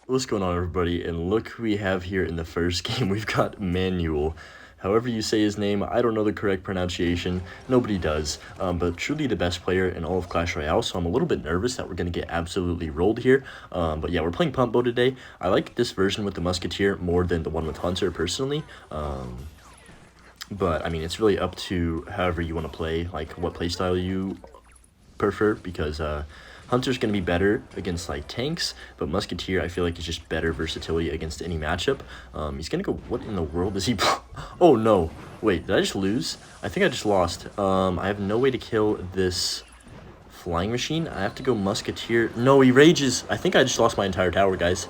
What's going on, everybody? And look who we have here in the first game. We've got Manuel. However you say his name, I don't know the correct pronunciation. Nobody does. But truly the best player in all of Clash Royale, so I'm a little bit nervous that we're going to get absolutely rolled here. But yeah, we're playing Pump Bow today. I like this version with the Musketeer more than the one with Hunter, personally. But, I mean, it's really up to however you want to play, like what playstyle you prefer, because Hunter's going to be better against like tanks, but Musketeer I feel like is just better versatility against any matchup. He's going to go, what in the world is he? Oh no, wait, did I just lose? I think I just lost. I have no way to kill this flying machine. I have to go Musketeer. No, he rages. I think I just lost my entire tower, guys.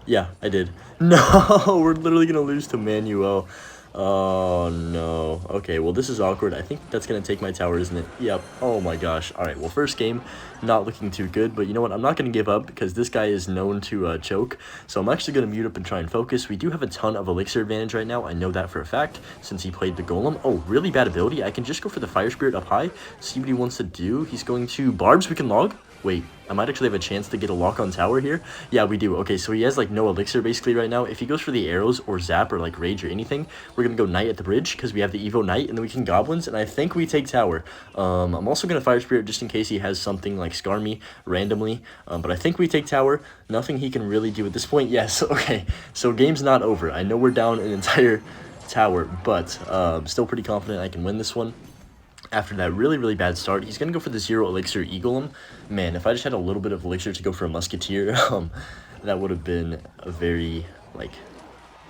Yeah, I did. No, we're literally going to lose to Manuel. Oh, no. Okay, well, this is awkward. I think that's going to take my tower, isn't it? Yep. Oh, my gosh. All right, well, first game, not looking too good. But you know what? I'm not going to give up because this guy is known to choke. So I'm actually going to mute up and try and focus. We do have a ton of elixir advantage right now. I know that for a fact since he played the golem. Oh, really bad ability. I can just go for the fire spirit up high, see what he wants to do. He's going to barbs. We can log. Wait, I might actually have a chance to get a lock on tower here. Yeah, we do. Okay, so he has like no elixir basically right now. If he goes for the arrows or zap or like rage or anything, we're gonna go knight at the bridge because we have the evo knight, and then we can goblins, and I think we take tower. I'm also gonna fire spirit just in case he has something like scar me randomly, but I think we take tower. Nothing he can really do at this point. Yes. Okay, so game's not over. I know we're down an entire tower, but still pretty confident I can win this one. After that really bad start, he's going to go for the 0 elixir eagle. Man, if I just had a little bit of elixir to go for a musketeer, that would have been a very, like,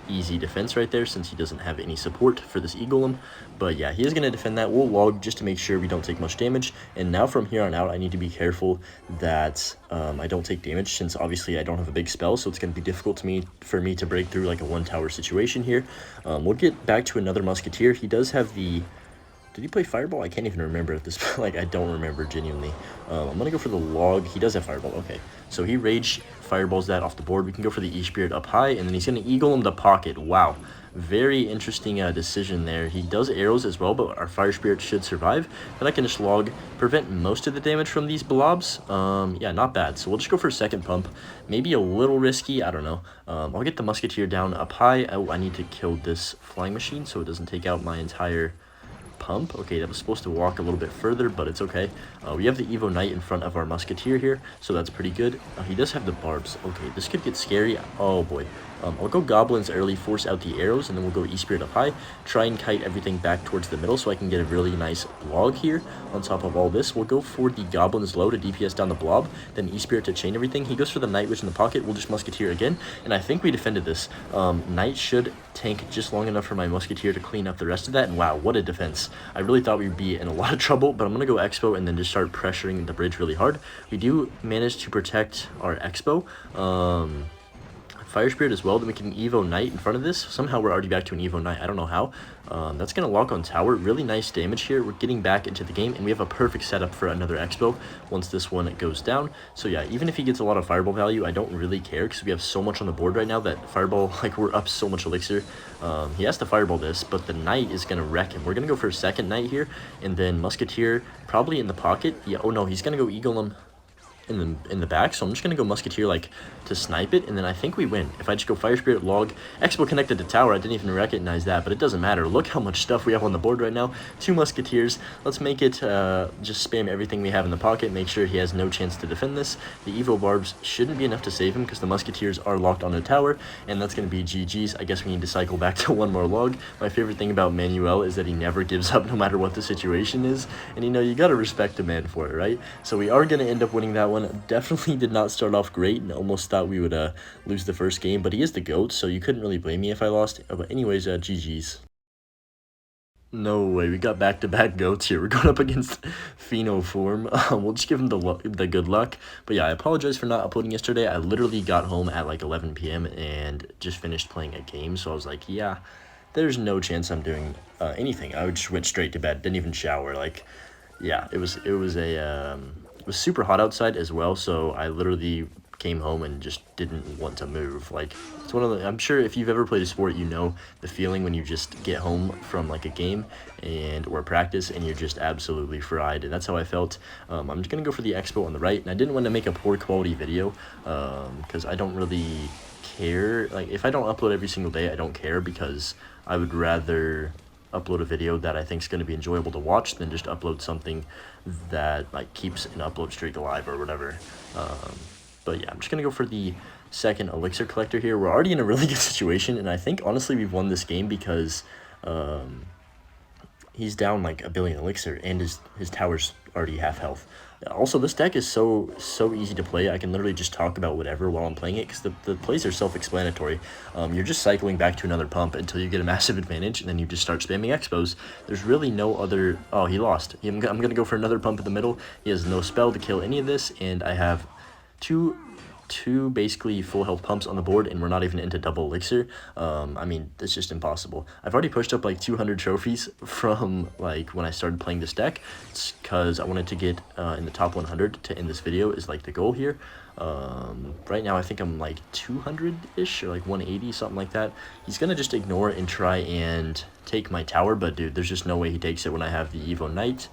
easy defense right there since he doesn't have any support for this eagle. But yeah, he is going to defend that. We'll log just to make sure we don't take much damage. And now from here on out, I need to be careful that I don't take damage since obviously I don't have a big spell, so it's going to be difficult for me to break through like a one tower situation here. We'll get back to another musketeer. He does have the... Did he play Fireball? I can't even remember at this point. Like, I don't remember, genuinely. I'm going to go for the log. He does have Fireball. Okay. So he Rage Fireballs that off the board. We can go for the E-Spirit up high, and then he's going to Eagle him the pocket. Wow. Very interesting decision there. He does arrows as well, but our Fire Spirit should survive. Then I can just log, prevent most of the damage from these blobs. Yeah, not bad. So we'll just go for a second pump. Maybe a little risky. I don't know. I'll get the Musketeer down up high. Oh, I need to kill this flying machine so it doesn't take out my entire... pump. Okay, that was supposed to walk a little bit further, but it's okay. We have the Evo Knight in front of our Musketeer here, so that's pretty good. He does have the barbs. Okay, this could get scary. Oh boy. I'll go Goblins early, force out the arrows, and then we'll go E-Spirit up high. Try and kite everything back towards the middle so I can get a really nice log here. On top of all this, we'll go for the Goblins low to DPS down the blob, then E-Spirit to chain everything. He goes for the Night Witch in the pocket. We'll just Musketeer again, and I think we defended this. Knight should tank just long enough for my Musketeer to clean up the rest of that, and wow, what a defense. I really thought we'd be in a lot of trouble, but I'm going to go Expo and then just start pressuring the bridge really hard. We do manage to protect our Expo. Fire Spirit as well, then we can Evo Knight in front of this. Somehow we're already back to an Evo Knight. I don't know how. That's going to lock on tower. Really nice damage here. We're getting back into the game, and we have a perfect setup for another Expo once this one goes down. So yeah, even if he gets a lot of Fireball value, I don't really care because we have so much on the board right now that Fireball, like, we're up so much elixir. He has to Fireball this, but the Knight is going to wreck him. We're going to go for a second Knight here, and then Musketeer probably in the pocket. Yeah, oh no, he's going to go Eagle him in the back, so I'm just gonna go Musketeer like to snipe it, and then I think we win. If I just go Fire Spirit, log, Expo connected to tower, I didn't even recognize that, but it doesn't matter. Look how much stuff we have on the board right now. 2 Musketeers. Let's make it just spam everything we have in the pocket, make sure he has no chance to defend this. The Evo Barbs shouldn't be enough to save him because the Musketeers are locked on the tower, and that's gonna be GG's. I guess we need to cycle back to one more log. My favorite thing about Manuel is that he never gives up no matter what the situation is, and you know, you gotta respect a man for it, right? So we are gonna end up winning that one. Definitely did not start off great and almost thought we would lose the first game, but he is the GOAT, so you couldn't really blame me if I lost. But anyways, GG's. No way, we got back-to-back goats here. We're going up against Fino form. We'll just give him the good luck. But yeah, I apologize for not uploading yesterday. I literally got home at like 11 p.m. and just finished playing a game, so I was like, yeah, there's no chance I'm doing anything. I just went straight to bed, didn't even shower. Like, yeah, it was super hot outside as well, so I literally came home and just didn't want to move. Like, it's one of the, I'm sure if you've ever played a sport, you know the feeling when you just get home from like a game or practice and you're just absolutely fried, and that's how I felt. I'm just gonna go for the expo on the right, and I didn't want to make a poor quality video because I don't really care. Like, if I don't upload every single day, I don't care, because I would rather upload a video that I think is going to be enjoyable to watch than just upload something that like keeps an upload streak alive or whatever. But yeah, I'm just gonna go for the second elixir collector here. We're already in a really good situation, and I think honestly we've won this game because he's down like 1 billion elixir and his tower's already half health. Also, this deck is so easy to play. I can literally just talk about whatever while I'm playing it, because the plays are self-explanatory. You're just cycling back to another pump until you get a massive advantage, and then you just start spamming expos. There's really no other... Oh, he lost. I'm going to go for another pump in the middle. He has no spell to kill any of this, and I have two basically full health pumps on the board, and we're not even into double elixir. I mean, it's just impossible. I've already pushed up like 200 trophies from like when I started playing this deck. It's because I wanted to get in the top 100 to end this video is like the goal here. Right now I think I'm like 200-ish or like 180, something like that. He's gonna just ignore it and try and take my tower, but dude, there's just no way he takes it when I have the Evo Knight.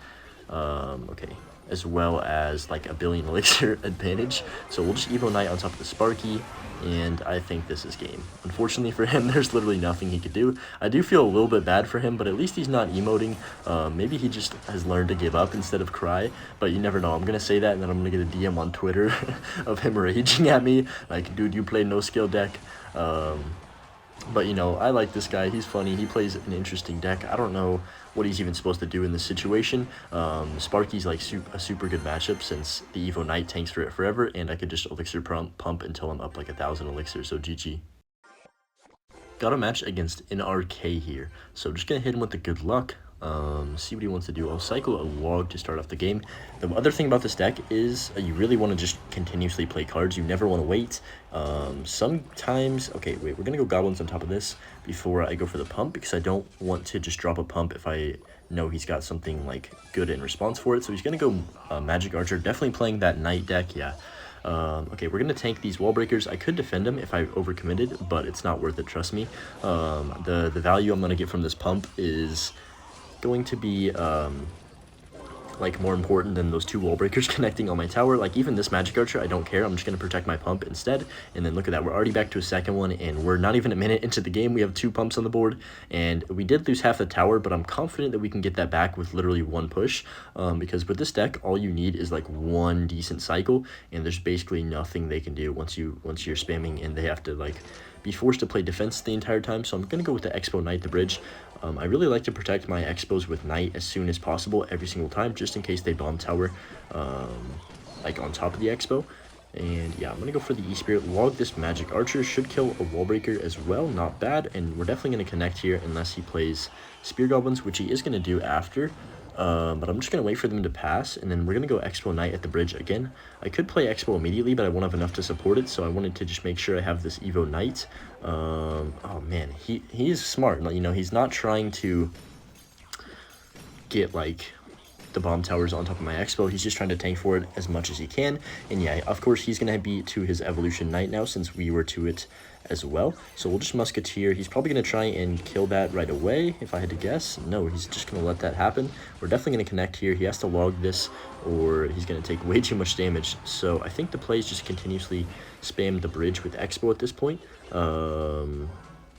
Okay, as well as like 1 billion elixir advantage. So we'll just Evo Knight on top of the Sparky, and I think this is game. Unfortunately for him, there's literally nothing he could do. I do feel a little bit bad for him, but at least he's not emoting. Maybe he just has learned to give up instead of cry, but you never know. I'm gonna say that, and then I'm gonna get a DM on Twitter of him raging at me, like, dude, you play no skill deck. But, you know, I like this guy. He's funny. He plays an interesting deck. I don't know what he's even supposed to do in this situation. Sparky's like a super good matchup since the Evo Knight tanks for it forever, and I could just elixir pump until I'm up like 1,000 elixir, so GG. Got a match against an RK here, so just gonna hit him with the good luck. See what he wants to do. I'll cycle a log to start off the game. The other thing about this deck is you really want to just continuously play cards. You never want to wait. Sometimes, okay, wait, we're gonna go goblins on top of this before I go for the pump, because I don't want to just drop a pump if I know he's got something like good in response for it. So he's gonna go magic archer, definitely playing that knight deck. Yeah. Okay, we're gonna tank these wall breakers. I could defend them if I overcommitted, but it's not worth it, trust me. The value I'm gonna get from this pump is going to be like more important than those 2 wall breakers connecting on my tower. Like, even this magic archer, I don't care. I'm just going to protect my pump instead. And then look at that, we're already back to a second one, and we're not even a minute into the game. We have 2 pumps on the board, and we did lose half the tower, but I'm confident that we can get that back with literally 1 push, because with this deck, all you need is like 1 decent cycle, and there's basically nothing they can do once you're spamming, and they have to like be forced to play defense the entire time. So I'm going to go with the Expo Knight the bridge. I really like to protect my Expos with Knight as soon as possible every single time, just in case they bomb tower like on top of the Expo. And yeah, I'm going to go for the E-Spirit. Log this Magic Archer. Should kill a Wall Breaker as well. Not bad. And we're definitely going to connect here unless he plays Spear Goblins, which he is going to do after. But I'm just going to wait for them to pass, and then we're going to go Expo Knight at the bridge again. I could play Expo immediately, but I won't have enough to support it, so I wanted to just make sure I have this Evo Knight. Oh man, he is smart. You know, he's not trying to get like the bomb towers on top of my Expo. He's just trying to tank for it as much as he can. And yeah, of course he's going to be to his evolution Knight now, since we were to it as well. So we'll just Musketeer. He's probably going to try and kill that right away, if I had to guess. No, he's just going to let that happen. We're definitely going to connect here. He has to log this, or he's going to take way too much damage. So I think the play is just continuously spam the bridge with Expo at this point.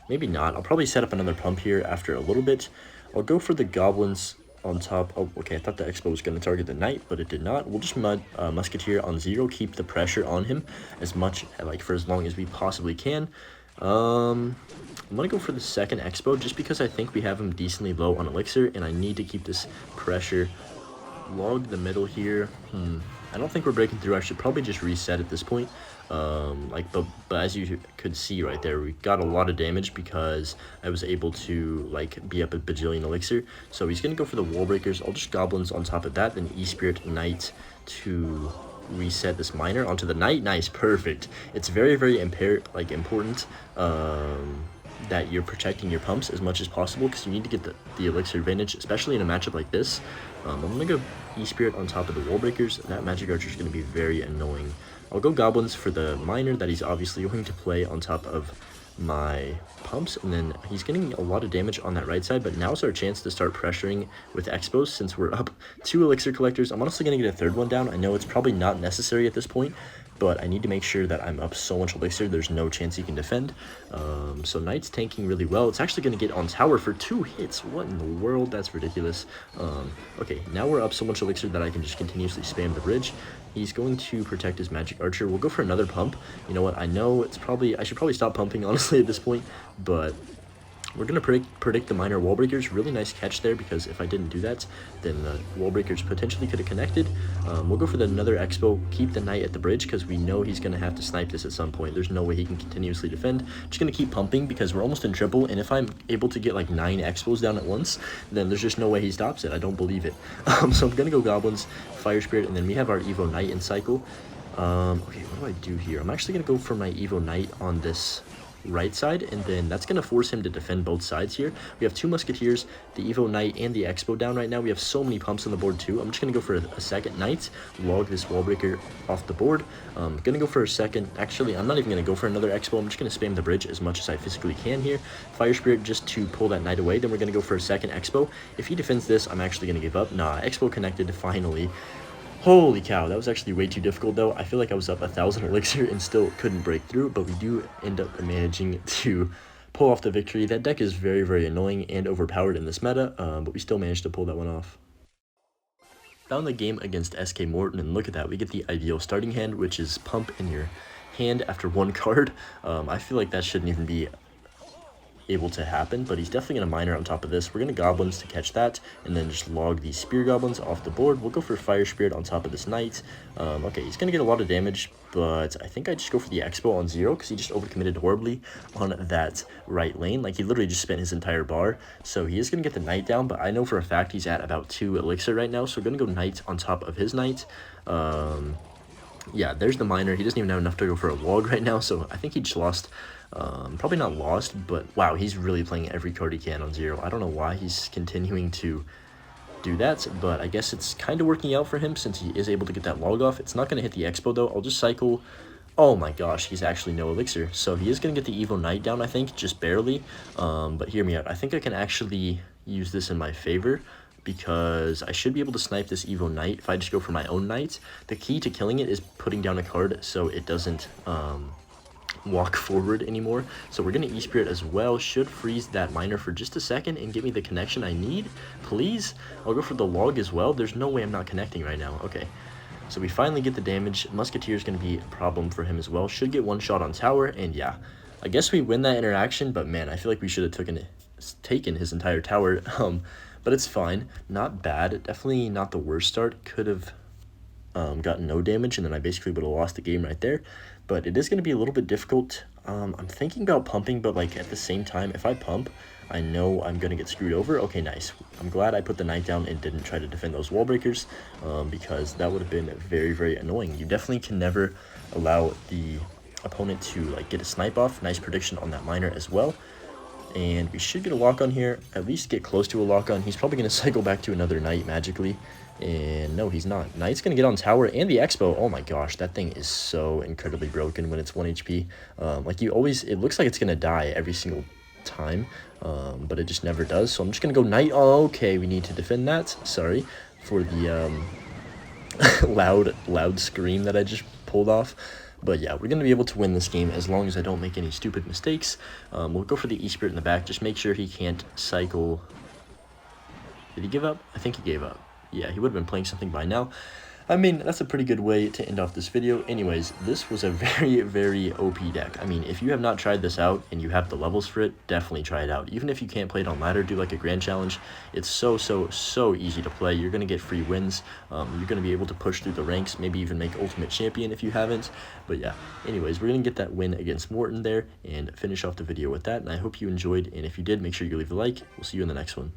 Maybe not. I'll probably set up another pump here after a little bit. I'll go for the goblins on top. Oh, okay, I thought the Expo was going to target the Knight, but it did not. We'll just Musketeer on 0, keep the pressure on him as much, like, for as long as we possibly can. I'm going to go for the second Expo, just because I think we have him decently low on Elixir, and I need to keep this pressure. Log the middle here. I don't think we're breaking through. I should probably just reset at this point. But as you could see right there, we got a lot of damage because I was able to like be up a bajillion elixir. So he's gonna go for the wall breakers. I'll just goblins on top of that, then E-Spirit Knight to reset this miner onto the Knight. Nice, perfect. It's very important that you're protecting your pumps as much as possible, because you need to get the elixir advantage, especially in a matchup like this. I'm gonna go E-Spirit on top of the wall breakers. That Magic Archer is gonna be very annoying. I'll go goblins for the miner that he's obviously going to play on top of my pumps, and then he's getting a lot of damage on that right side, but now's our chance to start pressuring with expos since we're up 2 elixir collectors. I'm honestly going to get a third one down. I know it's probably not necessary at this point, but I need to make sure that I'm up so much elixir there's no chance he can defend. So Knight's tanking really well. It's actually going to get on tower for 2 hits. What in the world? That's ridiculous. Okay, now we're up so much elixir that I can just continuously spam the bridge. He's going to protect his magic archer. We'll go for another pump. You know what? I know I should probably stop pumping, honestly, at this point, but we're going to predict the miner wall breakers. Really nice catch there, because if I didn't do that, then the wall breakers potentially could have connected. We'll go for another expo, keep the knight at the bridge, because we know he's going to have to snipe this at some point. There's no way he can continuously defend. Just going to keep pumping, because we're almost in triple, and if I'm able to get like 9 expos down at once, then there's just no way he stops it. I don't believe it. So I'm going to go goblins, fire spirit, and then we have our Evo Knight in cycle. Okay, what do I do here? I'm actually going to go for my Evo Knight on this right side, and then that's going to force him to defend both sides here. We have 2 musketeers, the Evo Knight and the expo down right now. We have so many pumps on the board too. I'm just going to go for a second knight, log this wall breaker off the board. I'm going to go for a second, actually I'm not even going to go for another expo. I'm just going to spam the bridge as much as I physically can here. Fire spirit just to pull that knight away. Then we're going to go for a second expo. If he defends this, I'm actually going to give up. Nah, expo connected finally. Holy cow, that was actually way too difficult though. I feel like I was up 1,000 elixir and still couldn't break through, but we do end up managing to pull off the victory. That deck is very, very annoying and overpowered in this meta, but we still managed to pull that one off. Found the game against SK Morton, and look at that, we get the ideal starting hand, which is pump in your hand after 1 card. I feel like that shouldn't even be able to happen, but he's definitely going to miner on top of this. We're going to goblins to catch that, and then just log these spear goblins off the board. We'll go for fire spirit on top of this knight. Okay, he's going to get a lot of damage, but I think I just go for the expo on 0 because he just overcommitted horribly on that right lane. Like, he literally just spent his entire bar, so he is going to get the knight down, but I know for a fact he's at about 2 elixir right now, so we're going to go knight on top of his knight. Yeah, there's the miner. He doesn't even have enough to go for a log right now, so I think he just lost. Probably not lost, but wow, he's really playing every card he can on 0. I don't know why he's continuing to do that, but I guess it's kind of working out for him since he is able to get that log off. It's not going to hit the expo though. I'll just cycle. Oh my gosh, he's actually no elixir, so he is going to get the Evo Knight down, I think, just barely. But hear me out. I think I can actually use this in my favor, because I should be able to snipe this Evo Knight if I just go for my own knight. The key to killing it is putting down a card so it doesn't walk forward anymore. So we're going to E-Spirit as well. Should freeze that miner for just a second and give me the connection I need, please. I'll go for the log as well. There's no way I'm not connecting right now. Okay, so we finally get the damage. Musketeer is going to be a problem for him as well. Should get 1 shot on tower, and yeah, I guess we win that interaction, but man, I feel like we should have taken his entire tower. But it's fine. Not bad. Definitely not the worst start. Could have gotten no damage, and then I basically would have lost the game right there. But it is going to be a little bit difficult. I'm thinking about pumping, but like at the same time, if I pump, I know I'm going to get screwed over. Okay, nice. I'm glad I put the knight down and didn't try to defend those wall breakers, because that would have been very, very annoying. You definitely can never allow the opponent to like get a snipe off. Nice prediction on that miner as well. And we should get a lock on here, at least get close to a lock on. He's probably going to cycle back to another knight magically. And no, he's not. Knight's going to get on tower and the expo. Oh my gosh, that thing is so incredibly broken when it's 1 HP. Like you always, it looks like it's going to die every single time, but it just never does. So I'm just going to go knight. Oh, okay, we need to defend that. Sorry for the loud scream that I just pulled off. But yeah, we're going to be able to win this game as long as I don't make any stupid mistakes. We'll go for the E-Spirit in the back. Just make sure he can't cycle. Did he give up? I think he gave up. Yeah, he would have been playing something by now. I mean, that's a pretty good way to end off this video. Anyways, this was a very, very OP deck. I mean, if you have not tried this out and you have the levels for it, definitely try it out. Even if you can't play it on ladder, do like a grand challenge. It's so easy to play. You're going to get free wins. You're going to be able to push through the ranks, maybe even make Ultimate Champion if you haven't. But yeah, anyways, we're going to get that win against Morton there and finish off the video with that. And I hope you enjoyed. And if you did, make sure you leave a like. We'll see you in the next one.